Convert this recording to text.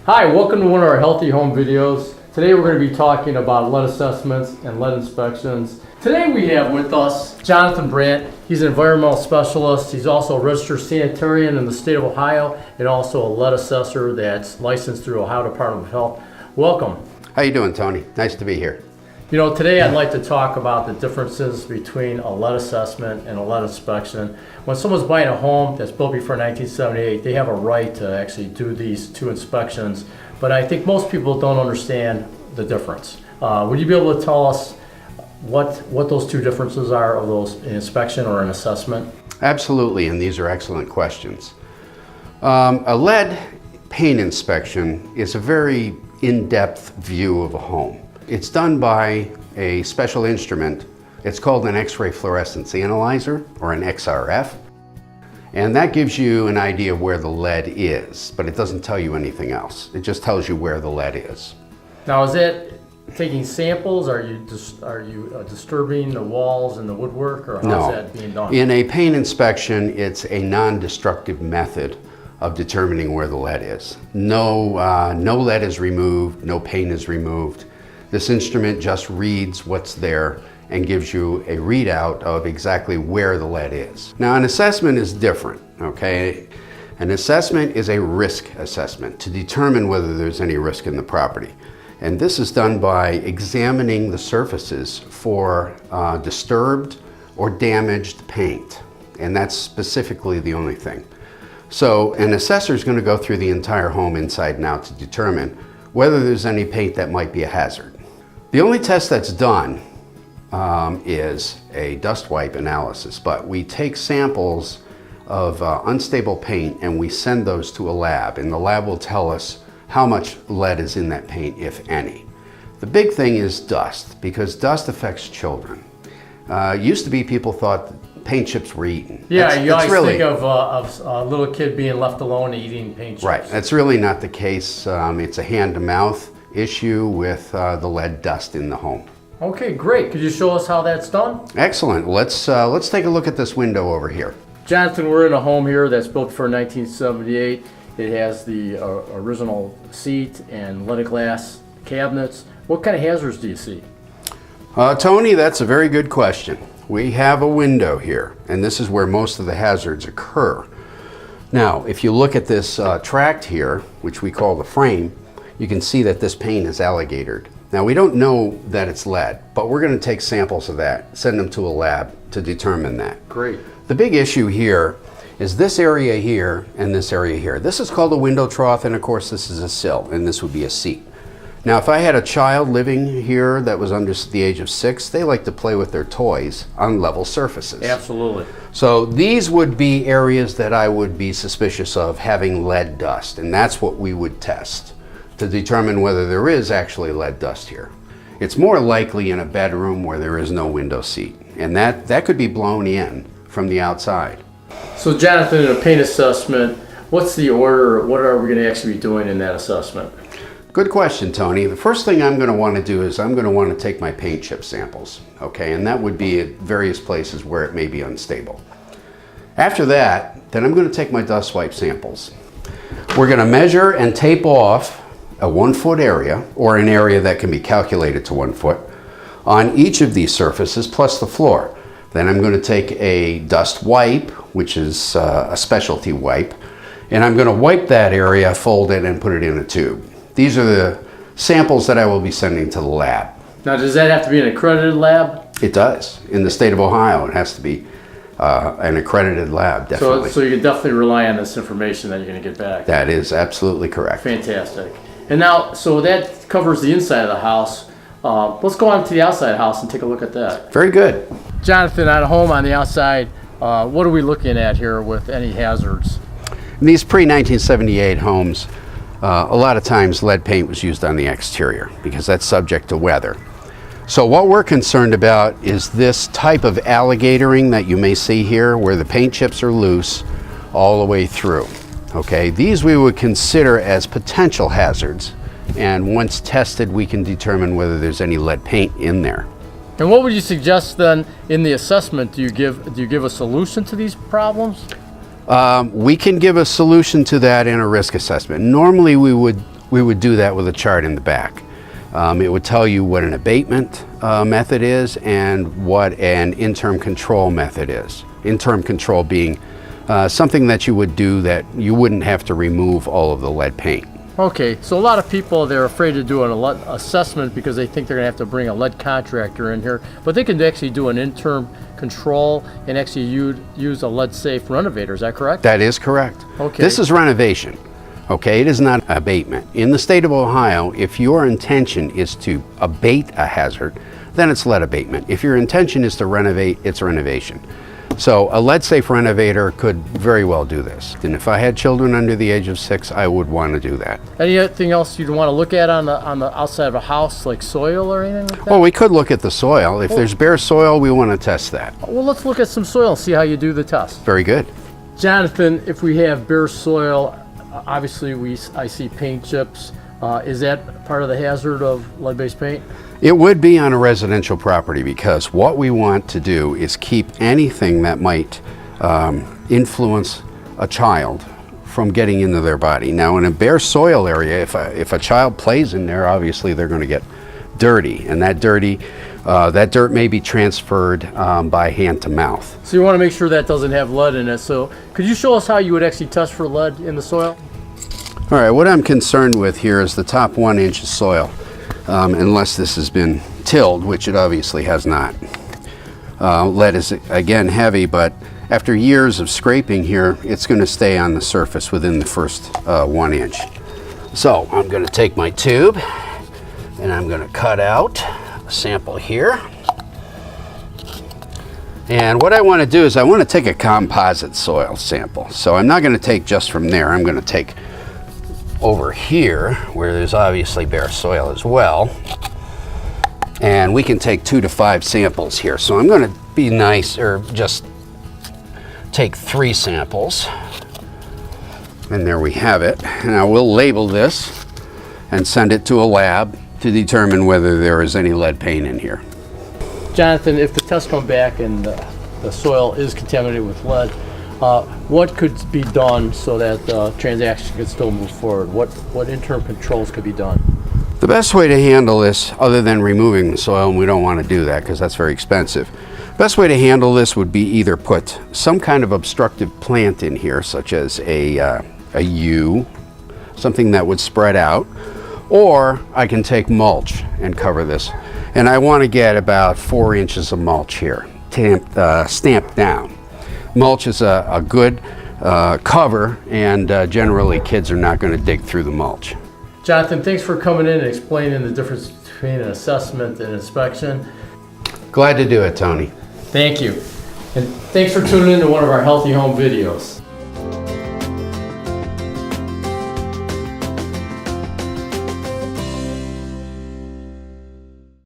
Hi, welcome to one of our Healthy Home videos. Today we're going to be talking about lead assessments and lead inspections. Today we have with us Jonathan Brandt. He's an environmental specialist. He's also a registered sanitarian in the state of Ohio and also a lead assessor that's licensed through Ohio Department of Health. Welcome. How you doing, Tony? Nice to be here. You know, today I'd like to talk about the differences between a lead assessment and a lead inspection. When someone's buying a home that's built before 1978, they have a right to actually do these two inspections, but I think most people don't understand the difference. Would you be able to tell us what those two differences are of those, an inspection or an assessment? Absolutely, and these are excellent questions. A lead paint inspection is a very in-depth view of a home. It's done by a special instrument. It's called an X-ray fluorescence analyzer, or an XRF. And that gives you an idea of where the lead is, but it doesn't tell you anything else. It just tells you where the lead is. Now, is it taking samples? Are you disturbing the walls and the woodwork, or how's that being done? In a paint inspection, it's a non-destructive method of determining where the lead is. No lead is removed, no paint is removed. This instrument just reads what's there and gives you a readout of exactly where the lead is. Now, an assessment is different, okay? An assessment is a risk assessment to determine whether there's any risk in the property. And this is done by examining the surfaces for disturbed or damaged paint. And that's specifically the only thing. So an assessor is going to go through the entire home inside and out to determine whether there's any paint that might be a hazard. The only test that's done is a dust wipe analysis, but we take samples of unstable paint and we send those to a lab, and the lab will tell us how much lead is in that paint, if any. The big thing is dust, because dust affects children. Used to be people thought paint chips were eaten. Yeah, you always think of a little kid being left alone eating paint chips. Right, that's really not the case. It's a hand-to-mouth issue with the lead dust in the home. Okay, great. Could you show us how that's done? Excellent. Let's take a look at this window over here. Jonathan, we're in a home here that's built for 1978. It has the original seat and leaded glass cabinets. What kind of hazards do you see? Tony, that's a very good question. We have a window here, and this is where most of the hazards occur. Now, if you look at this tract here, which we call the frame, you can see that this paint is alligatored. Now, we don't know that it's lead, but we're going to take samples of that, send them to a lab to determine that. Great. The big issue here is this area here and this area here. This is called a window trough, and of course this is a sill, and this would be a seat. Now, if I had a child living here that was under the age of 6, they like to play with their toys on level surfaces. Absolutely. So these would be areas that I would be suspicious of having lead dust, and that's what we would test to determine whether there is actually lead dust here. It's more likely in a bedroom where there is no window seat, and that could be blown in from the outside. So Jonathan, in a paint assessment, what's the order? What are we going to actually be doing in that assessment? Good question, Tony. The first thing I'm going to want to do is I'm going to want to take my paint chip samples, okay? And that would be at various places where it may be unstable. After that, then I'm going to take my dust wipe samples. We're going to measure and tape off a 1 foot area, or an area that can be calculated to 1 foot, on each of these surfaces plus the floor. Then I'm going to take a dust wipe, which is a specialty wipe, and I'm going to wipe that area, fold it, and put it in a tube. These are the samples that I will be sending to the lab. Now, does that have to be an accredited lab? It does. In the state of Ohio, it has to be an accredited lab, definitely. So you can definitely rely on this information that you're going to get back. That is absolutely correct. Fantastic. And now, so that covers the inside of the house. Let's go on to the outside house and take a look at that. Very good. Jonathan, on a home on the outside, what are we looking at here with any hazards? In these pre-1978 homes, a lot of times lead paint was used on the exterior because that's subject to weather. So what we're concerned about is this type of alligatoring that you may see here, where the paint chips are loose all the way through. Okay, these we would consider as potential hazards, and once tested we can determine whether there's any lead paint in there. And what would you suggest then in the assessment? Do you give a solution to these problems? We can give a solution to that in a risk assessment. Normally we would we would do that with a chart in the back. It would tell you what an abatement method is and what an interim control method is. Interim control being something that you would do that you wouldn't have to remove all of the lead paint. Okay, so a lot of people, they're afraid to do an assessment because they think they're gonna have to bring a lead contractor in here, but they can actually do an interim control and actually use a lead-safe renovator, is that correct? That is correct. Okay. This is renovation, okay? It is not abatement. In the state of Ohio, if your intention is to abate a hazard, then it's lead abatement. If your intention is to renovate, it's renovation. So a lead-safe renovator could very well do this. And if I had children under the age of 6, I would want to do that. Anything else you'd want to look at on the outside of a house, like soil or anything like that? Well, we could look at the soil. If there's bare soil, we want to test that. Well, let's look at some soil and see how you do the test. Very good. Jonathan, if we have bare soil, obviously I see paint chips. Is that part of the hazard of lead-based paint? It would be on a residential property because what we want to do is keep anything that might influence a child from getting into their body. Now, in a bare soil area, if a child plays in there, obviously they're going to get dirty, and that dirt may be transferred by hand to mouth. So you want to make sure that doesn't have lead in it. So could you show us how you would actually test for lead in the soil? All right, what I'm concerned with here is the top 1 inch of soil. Unless this has been tilled, which it obviously has not. Lead is, again, heavy, but after years of scraping here, it's going to stay on the surface within the first 1 inch. So I'm going to take my tube and I'm going to cut out a sample here. And what I want to do is I want to take a composite soil sample. So I'm not going to take just from there. I'm going to take over here where there's obviously bare soil as well, and we can take 2 to 5 samples here. So I'm going to be nice, or just take 3 samples, and there we have it. Now we'll label this and send it to a lab to determine whether there is any lead paint in here. Jonathan, if the tests come back and the soil is contaminated with lead, what could be done so that the transaction could still move forward? What interim controls could be done? The best way to handle this, other than removing the soil, and we don't want to do that because that's very expensive, best way to handle this would be either put some kind of obstructive plant in here, such as a yew, something that would spread out, or I can take mulch and cover this. And I want to get about 4 inches of mulch here, stamped down. Mulch is a good cover, and generally kids are not going to dig through the mulch. Jonathan, thanks for coming in and explaining the difference between an assessment and inspection. Glad to do it, Tony. Thank you. And thanks for tuning in to one of our Healthy Home videos.